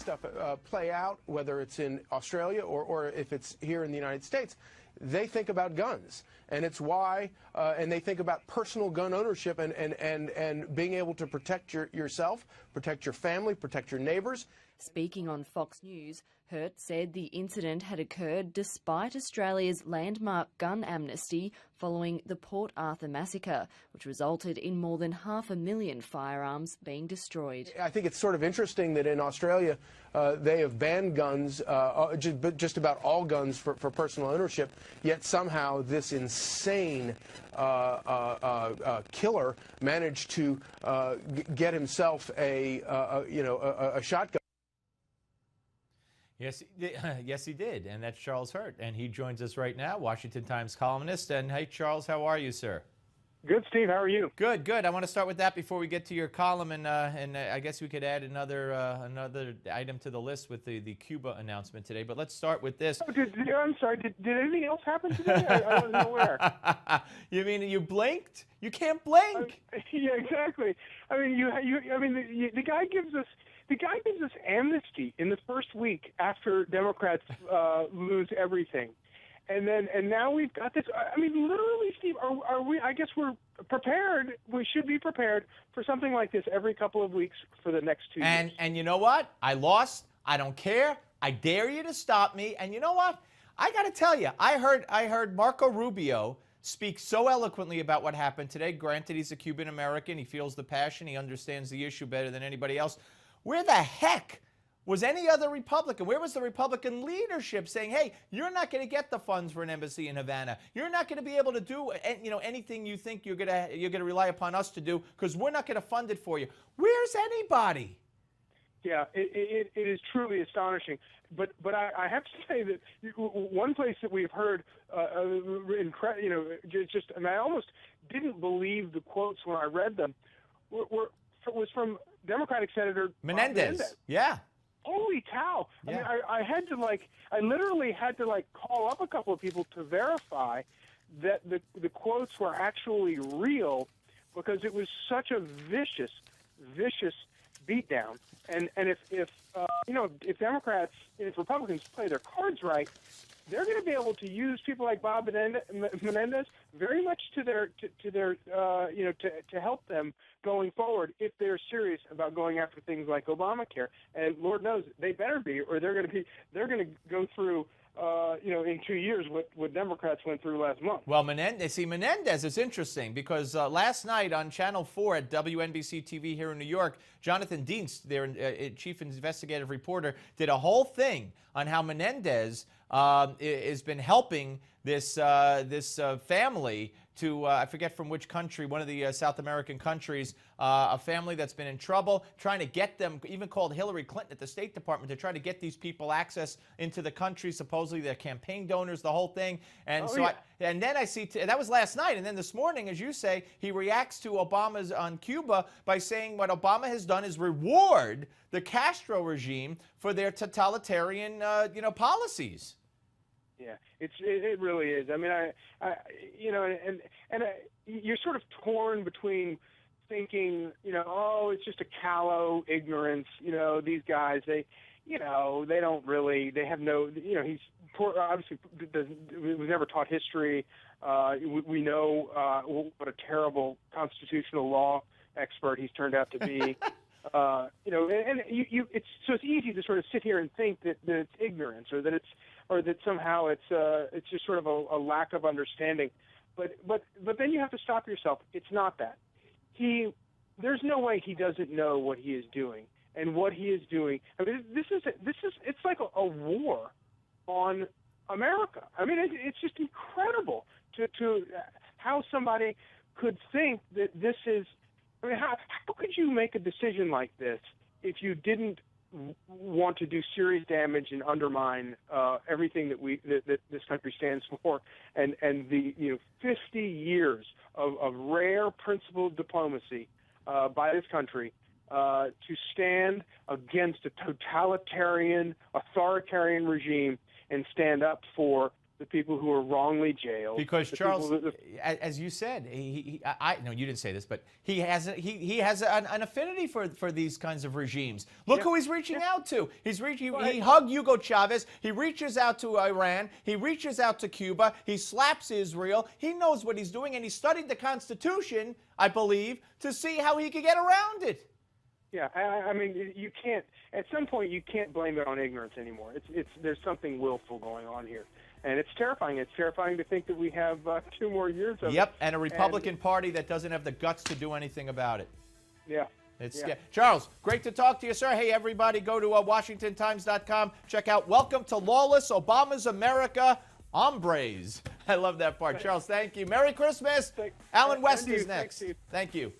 stuff play out, whether it's in Australia or if it's here in the United States, they think about guns. And it's why, and they think about personal gun ownership and being able to protect yourself, protect your family, protect your neighbors. Speaking on Fox News, Hurt said the incident had occurred despite Australia's landmark gun amnesty following the Port Arthur massacre, which resulted in more than 500,000 firearms being destroyed. I think it's sort of interesting that in Australia they have banned guns, just about all guns for personal ownership, yet somehow this insane killer managed to get himself a shotgun. Yes, he did, and that's Charles Hurt, and he joins us right now, Washington Times columnist. And hey, Charles, how are you, sir? Good, Steve. How are you? Good, good. I want to start with that before we get to your column, and I guess we could add another item to the list with the Cuba announcement today. But let's start with this. Oh, I'm sorry. Did anything else happen today? I wasn't aware. You mean you blinked? You can't blink. Yeah, exactly. I mean, the guy gives us. The guy gives us amnesty in the first week after Democrats lose everything, and now we've got this. I mean, literally, Steve, are we? I guess we're prepared. We should be prepared for something like this every couple of weeks for the next 2 years. And you know what? I lost. I don't care. I dare you to stop me. And you know what? I got to tell you, I heard Marco Rubio speak so eloquently about what happened today. Granted, he's a Cuban American. He feels the passion. He understands the issue better than anybody else. Where the heck was any other Republican? Where was the Republican leadership saying, hey, you're not going to get the funds for an embassy in Havana. You're not going to be able to do anything you think you're going to rely upon us to do because we're not going to fund it for you. Where's anybody? Yeah, it is truly astonishing. But I have to say that one place that we've heard, and I almost didn't believe the quotes when I read them, was from Democratic Senator Menendez. Yeah. Holy cow! Yeah. I mean, I literally had to call up a couple of people to verify that the quotes were actually real, because it was such a vicious beatdown. And if Democrats, if Republicans play their cards right, they're going to be able to use people like Bob Menendez very much to help them going forward if they're serious about going after things like Obamacare. And Lord knows they better be, or they're going to go through in 2 years what Democrats went through last month. Well, Menendez is interesting because last night on Channel 4 at WNBC TV here in New York, Jonathan Dienst, their chief investigative reporter, did a whole thing on how Menendez has been helping this family to, I forget from which country, one of the South American countries, a family that's been in trouble, trying to get them, even called Hillary Clinton at the State Department to try to get these people access into the country, supposedly they're campaign donors, the whole thing. And and then I see, that was last night, and then this morning, as you say, he reacts to Obama's on Cuba by saying what Obama has done is reward the Castro regime for their totalitarian, policies. Yeah, it really is. I mean, you're sort of torn between thinking, it's just a callow ignorance. These guys, they don't really, they have no, he's poor, obviously was never taught history. We know what a terrible constitutional law expert he's turned out to be. It's easy to sort of sit here and think that it's ignorance, or that somehow it's just sort of a lack of understanding. But then you have to stop yourself. It's not that. There's no way he doesn't know what he is doing, and what he is doing. I mean, it's like a war on America. I mean, it's just incredible to how somebody could think that this is. I mean, how could you make a decision like this if you didn't want to do serious damage and undermine everything that this country stands for, and the 50 years of rare principled diplomacy by this country to stand against a totalitarian, authoritarian regime and stand up for the people who are wrongly jailed. Because Charles, as you said, no, you didn't say this, but he has an affinity for these kinds of regimes. Look who he's reaching out to. He hugged Hugo Chavez. He reaches out to Iran. He reaches out to Cuba. He slaps Israel. He knows what he's doing, and he studied the Constitution, I believe, to see how he could get around it. Yeah, I mean, you can't. At some point, you can't blame it on ignorance anymore. There's something willful going on here. And it's terrifying. It's terrifying to think that we have 2 more years of it. And a Republican Party that doesn't have the guts to do anything about it. Yeah. Charles, great to talk to you, sir. Hey, everybody, go to WashingtonTimes.com. Check out Welcome to Lawless, Obama's America, Hombres. I love that part. Charles, thank you. Merry Christmas. Alan West is next. Thank you.